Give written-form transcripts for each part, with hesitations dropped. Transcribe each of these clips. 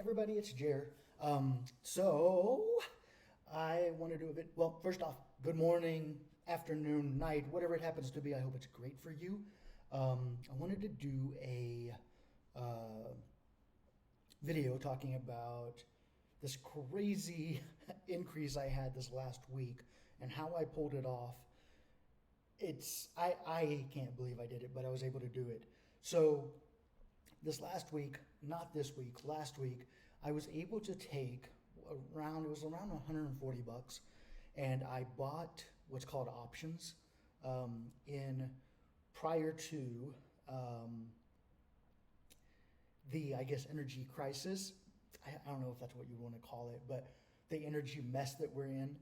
everybody, it's Jer. So I want to do a bit. Well, first off, good morning, afternoon, night, whatever it happens to be. I hope it's great for you. I wanted to do a uh, video talking about this crazy increase I had this last week and how I pulled it off. I can't believe I did it, but I was able to do it. So this last week, not this week, last week, I was able to take around, it was around 140 bucks, and I bought what's called options in prior to the, I guess, energy crisis. I don't know if that's what you want to call it, but the energy mess that we're in.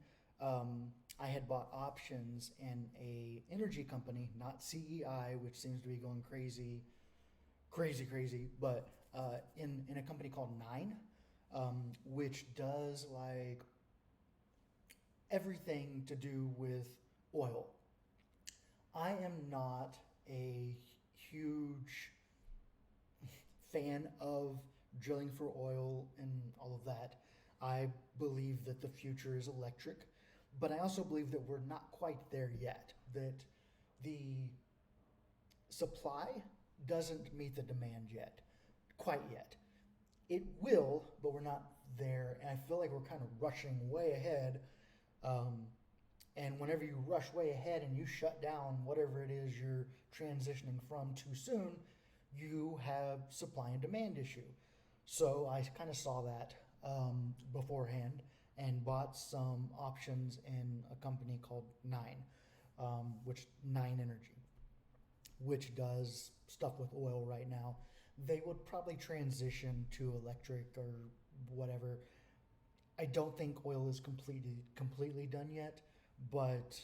I had bought options in a energy company, not CEI, which seems to be going crazy, crazy, but in a company called Nine, which does like everything to do with oil. I am not a huge fan of drilling for oil and all of that. I believe that the future is electric, but I also believe that we're not quite there yet. That the supply doesn't meet the demand yet, quite yet. It will, but we're not there, and I feel like we're kind of rushing way ahead. Um, and whenever you rush way ahead and you shut down whatever it is you're transitioning from too soon, you have supply and demand issue. So I kind of saw that beforehand and bought some options in a company called Nine, which Nine Energy, which does stuff with oil right now. They would probably transition to electric or whatever. I don't think oil is completely done yet, but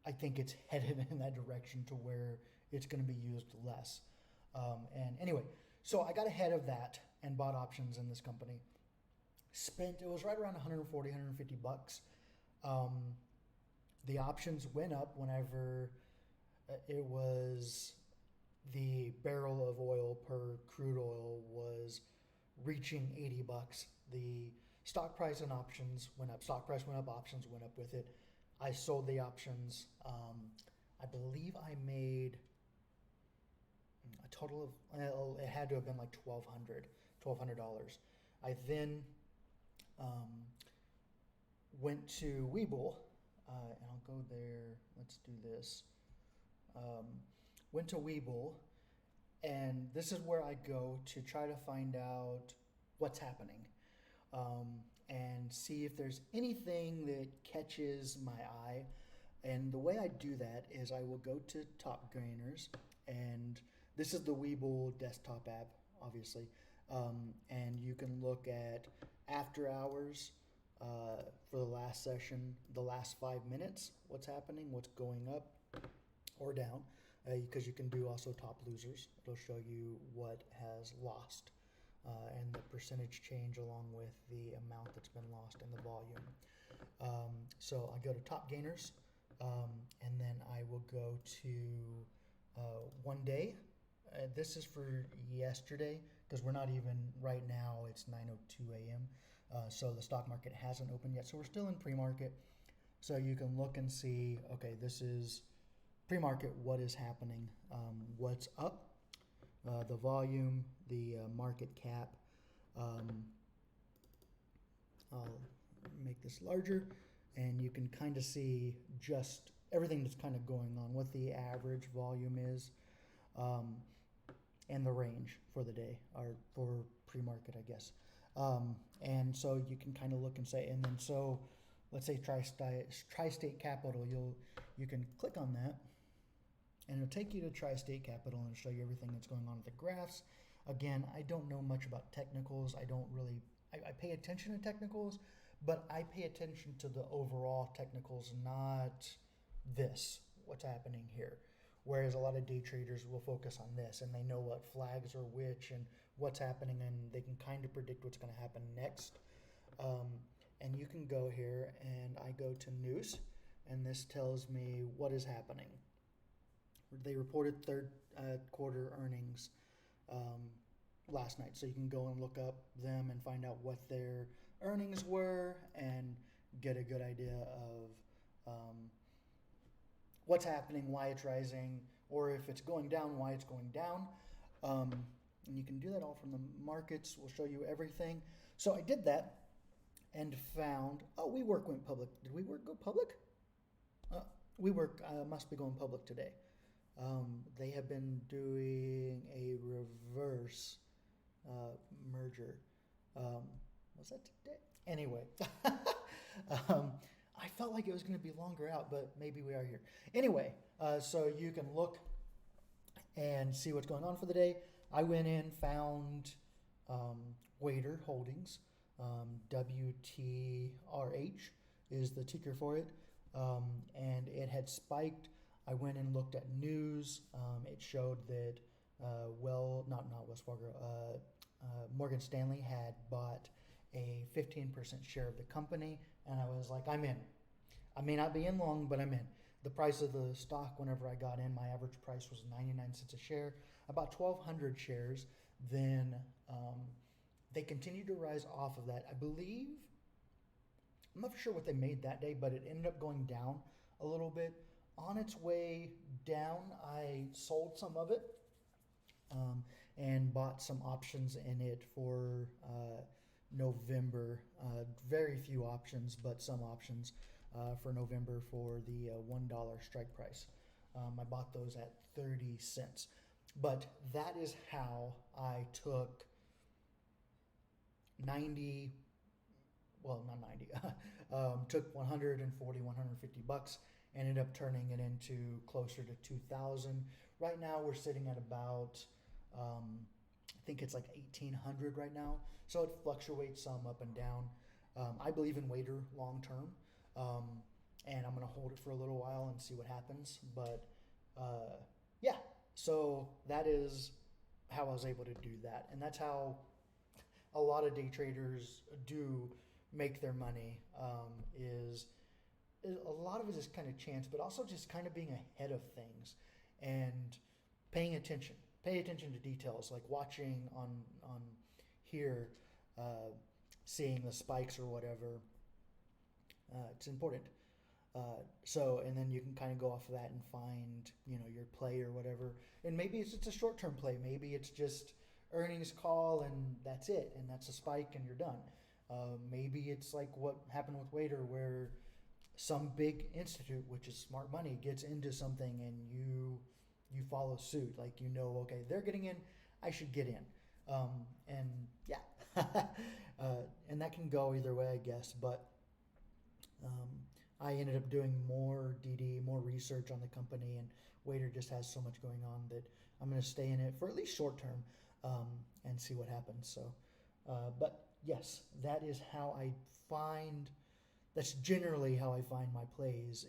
I think it's headed in that direction to where it's going to be used less. And anyway, so I got ahead of that and bought options in this company. Spent, it was right around 140, 150 bucks. Um, the options went up whenever it was the barrel of oil per crude oil was reaching 80 bucks. The stock price and options went up. Stock price went up, options went up with it. I sold the options. I believe I made a total of, well, it had to have been like $1,200. I then um, went to Webull, and I'll go there. Let's do this. Um, Went to Webull, and this is where I go to try to find out what's happening, and see if there's anything that catches my eye. And the way I do that is I will go to Top Gainers, and this is the Webull desktop app, obviously, and you can look at after hours for the last session, the last 5 minutes, what's happening, what's going up or down, because you can do also top losers. It'll show you what has lost and the percentage change along with the amount that's been lost and the volume. So I go to top gainers, and then I will go to 1 day. This is for yesterday because we're not even right now. It's 9:02 a.m. So the stock market hasn't opened yet. So we're still in pre-market. So you can look and see. Okay, this is pre-market. What is happening? What's up? The volume, the market cap. I'll make this larger, and you can kind of see just everything that's kind of going on, what the average volume is, and the range for the day, or for pre-market, I guess. And so you can kind of look and say, and then so let's say Tri-State Capital, you can click on that, and it'll take you to Tri-State Capital and show you everything that's going on with the graphs. Again, I don't know much about technicals. I don't really, I pay attention to technicals, but I pay attention to the overall technicals, not what's happening here. Whereas a lot of day traders will focus on this, and they know what flags are which and what's happening, and they can kind of predict what's going to happen next. And you can go here, and I go to news, and this tells me what is happening. They reported third quarter earnings last night, so you can go and look up them and find out what their earnings were and get a good idea of what's happening, why it's rising, or if it's going down, why it's going down. Um, and you can do that all from the markets. We'll show you everything. So I did that and found, oh, WeWork went public. Did WeWork go public? WeWork must be going public today. They have been doing a reverse merger. Was that today? Anyway, I felt like it was going to be longer out, but maybe we are here. Anyway, so you can look and see what's going on for the day. I went in, found Wader Holdings, WTRH is the ticker for it, and it had spiked. I went and looked at news. It showed that not Wells Fargo, Morgan Stanley had bought a 15% share of the company, and I was like, I'm in. I may not be in long, but I'm in. The price of the stock, whenever I got in, my average price was 99 cents a share, about 1,200 shares. Then they continued to rise off of that. I believe, I'm not sure what they made that day, but it ended up going down a little bit. On its way down, I sold some of it and bought some options in it for November. Very few options, but some options for November for the $1 strike price. I bought those at 30 cents. But that is how I took 90, well, not 90, took 140, 150 bucks, ended up turning it into closer to 2,000. Right now we're sitting at about, I think it's like 1,800 right now. So it fluctuates some up and down. I believe in Wader long term, and I'm going to hold it for a little while and see what happens. But yeah, so that is how I was able to do that. And that's how a lot of day traders do make their money, is a lot of it is kind of chance, but also just kind of being ahead of things and paying attention. Pay attention to details, like watching on here, seeing the spikes or whatever. It's important. So, and then you can kind of go off of that and find, your play or whatever. And maybe it's a short-term play. Maybe it's just earnings call and that's it, and that's a spike and you're done. Maybe it's like what happened with Wader, where some big institute, which is smart money, gets into something and you follow suit. Like, okay, they're getting in, I should get in. And yeah, and that can go either way, I guess. But I ended up doing more DD, more research on the company, and Wader just has so much going on that I'm going to stay in it for at least short term and see what happens. So, but yes, that is how I find. That's generally how I find my plays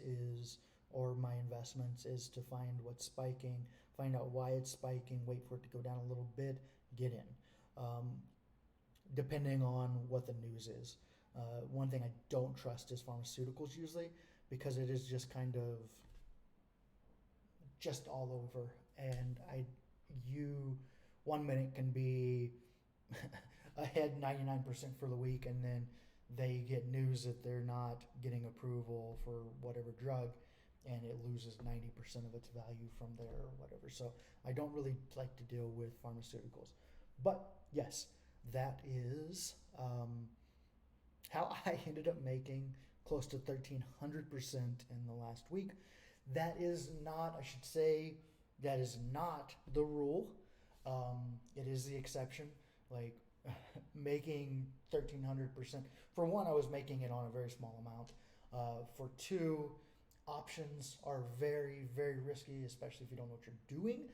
or my investments, is to find what's spiking, find out why it's spiking, wait for it to go down a little bit, get in, depending on what the news is. One thing I don't trust is pharmaceuticals usually, because it is just kind of just all over. And 1 minute can be ahead 99% for the week, and then they get news that they're not getting approval for whatever drug, and it loses 90% of its value from there or whatever. So I don't really like to deal with pharmaceuticals. But yes, that is how I ended up making close to 1,300% in the last week. That is not, I should say, that is not the rule. It is the exception. Like, making 1,300%. For one, I was making it on a very small amount. For two, options are very, very risky, especially if you don't know what you're doing.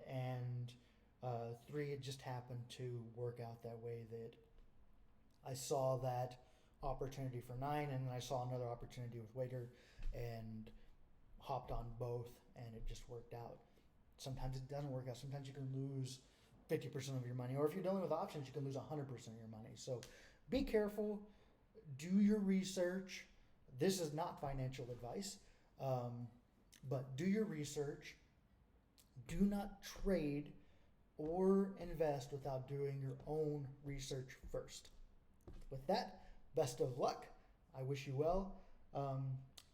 And three, it just happened to work out that way, that I saw that opportunity for 9, and I saw another opportunity with Wader, and hopped on both, and it just worked out. Sometimes it doesn't work out. Sometimes you can lose 50% of your money, or if you're dealing with options, you can lose 100% of your money. So be careful, do your research. This is not financial advice, but do your research. Do not trade or invest without doing your own research first. With that, best of luck. I wish you well.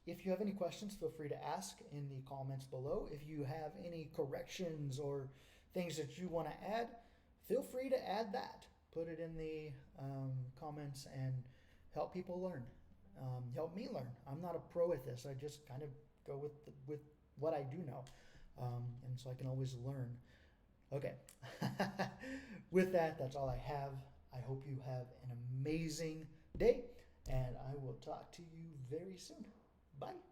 If you have any questions, feel free to ask in the comments below. If you have any corrections or things that you want to add, feel free to add that. Put it in the comments and help people learn. Help me learn. I'm not a pro at this. I just kind of go with what I do know, and so I can always learn. Okay. With that, that's all I have. I hope you have an amazing day, and I will talk to you very soon. Bye.